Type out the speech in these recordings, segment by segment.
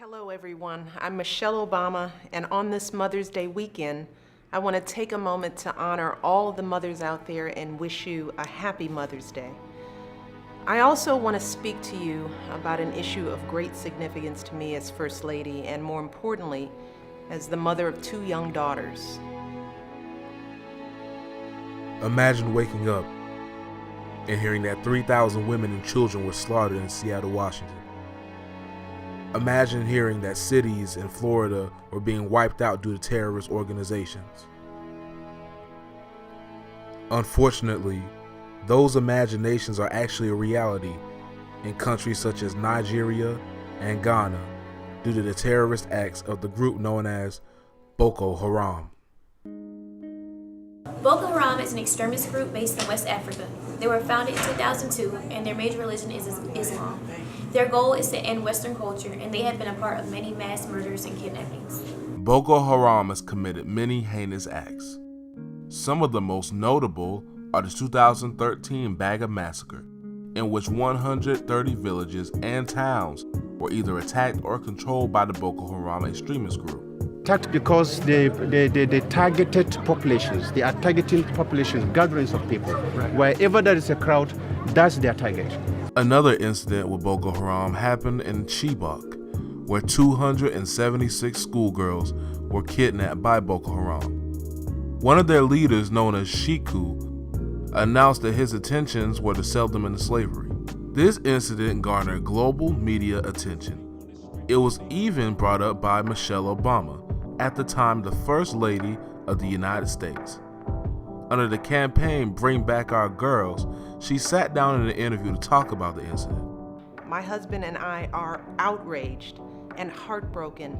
Hello everyone, I'm Michelle Obama, and on this Mother's Day weekend, I want to take a moment to honor all the mothers out there and wish you a happy Mother's Day. I also want to speak to you about an issue of great significance to me as First Lady, and more importantly, as the mother of two young daughters. Imagine waking up and hearing that 3,000 women and children were slaughtered in Seattle, Washington. Imagine hearing that cities in Florida were being wiped out due to terrorist organizations. Unfortunately, those imaginations are actually a reality in countries such as Nigeria and Ghana due to the terrorist acts of the group known as Boko Haram. Boko Haram is an extremist group based in West Africa. They were founded in 2002 and their major religion is Islam. Their goal is to end Western culture, and they have been a part of many mass murders and kidnappings. Boko Haram has committed many heinous acts. Some of the most notable are the 2013 Baga massacre, in which 130 villages and towns were either attacked or controlled by the Boko Haram extremist group. Attacked because they targeted populations. They are targeting populations, gatherings of people. Right. Wherever there is a crowd, that's their target. Another incident with Boko Haram happened in Chibok, where 276 schoolgirls were kidnapped by Boko Haram. One of their leaders, known as Shiku, announced that his intentions were to sell them into slavery. This incident garnered global media attention. It was even brought up by Michelle Obama, at the time the First Lady of the United States. Under the campaign Bring Back Our Girls, she sat down in an interview to talk about the incident. My husband and I are outraged and heartbroken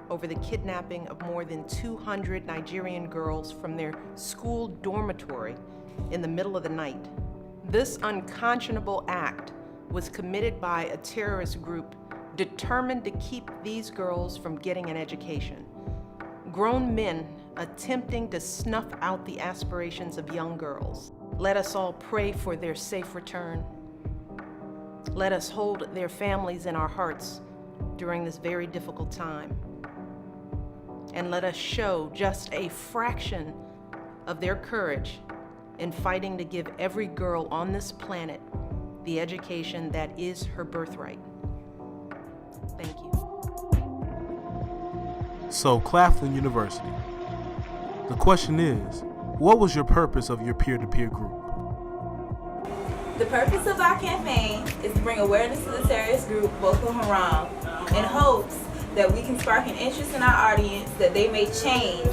over the kidnapping of more than 200 Nigerian girls from their school dormitory in the middle of the night. This unconscionable act was committed by a terrorist group determined to keep these girls from getting an education. Grown men attempting to snuff out the aspirations of young girls. Let us all pray for their safe return. Let us hold their families in our hearts during this very difficult time. And let us show just a fraction of their courage in fighting to give every girl on this planet the education that is her birthright. Thank you. So, Claflin University. The question is, what was your purpose of your peer-to-peer group? The purpose of our campaign is to bring awareness to the terrorist group Boko Haram in hopes that we can spark an interest in our audience that they may change.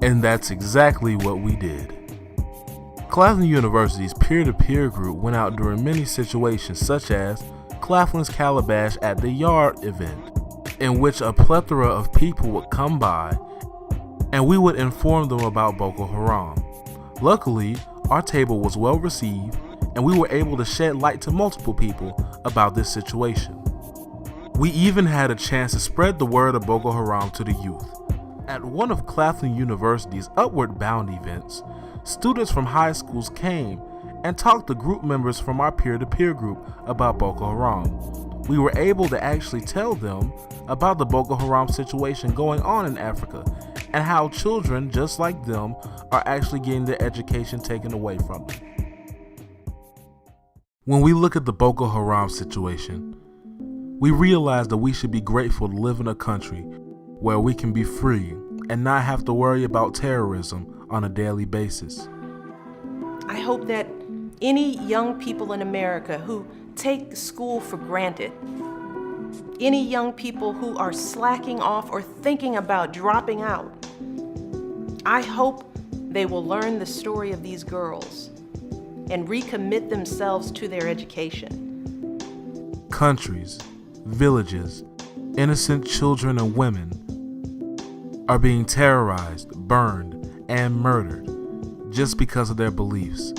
And that's exactly what we did. Claflin University's peer-to-peer group went out during many situations such as Claflin's Calabash at the Yard event, in which a plethora of people would come by and we would inform them about Boko Haram. Luckily, our table was well received and we were able to shed light to multiple people about this situation. We even had a chance to spread the word of Boko Haram to the youth. At one of Claflin University's Upward Bound events, students from high schools came and talked to group members from our peer-to-peer group about Boko Haram. We were able to actually tell them about the Boko Haram situation going on in Africa and how children just like them are actually getting their education taken away from them. When we look at the Boko Haram situation, we realize that we should be grateful to live in a country where we can be free and not have to worry about terrorism on a daily basis. I hope that any young people in America who take school for granted, any young people who are slacking off or thinking about dropping out, I hope they will learn the story of these girls and recommit themselves to their education. Countries, villages, innocent children and women are being terrorized, burned, and murdered just because of their beliefs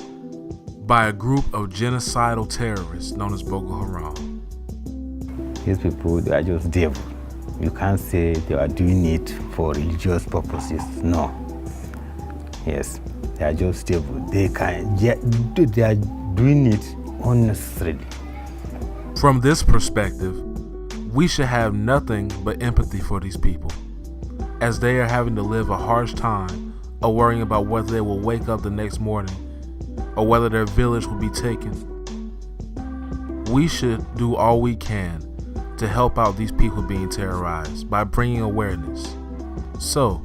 by a group of genocidal terrorists known as Boko Haram. These people, they are just devil. You can't say they are doing it for religious purposes. No. Yes, they are just devil. They are doing it unnecessarily. From this perspective, We should have nothing but empathy for these people, as they are having to live a harsh time of worrying about whether they will wake up the next morning or whether their village will be taken. We should do all we can to help out these people being terrorized by bringing awareness. So,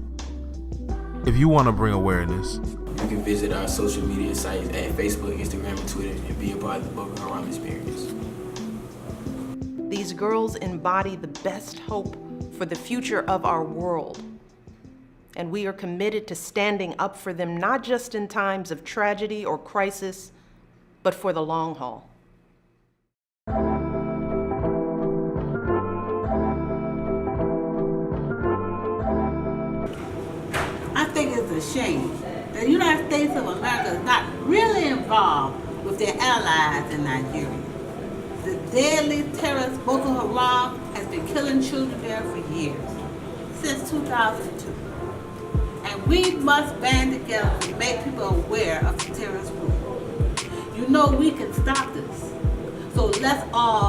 if you want to bring awareness, you can visit our social media sites at Facebook, Instagram, and Twitter and be a part of the Boko Haram experience. These girls embody the best hope for the future of our world. And we are committed to standing up for them, not just in times of tragedy or crisis, but for the long haul. I think it's a shame that the United States of America is not really involved with their allies in Nigeria. The deadly terrorist Boko Haram has been killing children there for years, since 2002. And we must band together to make people aware of the terrorist group. You know we can stop this. So let's all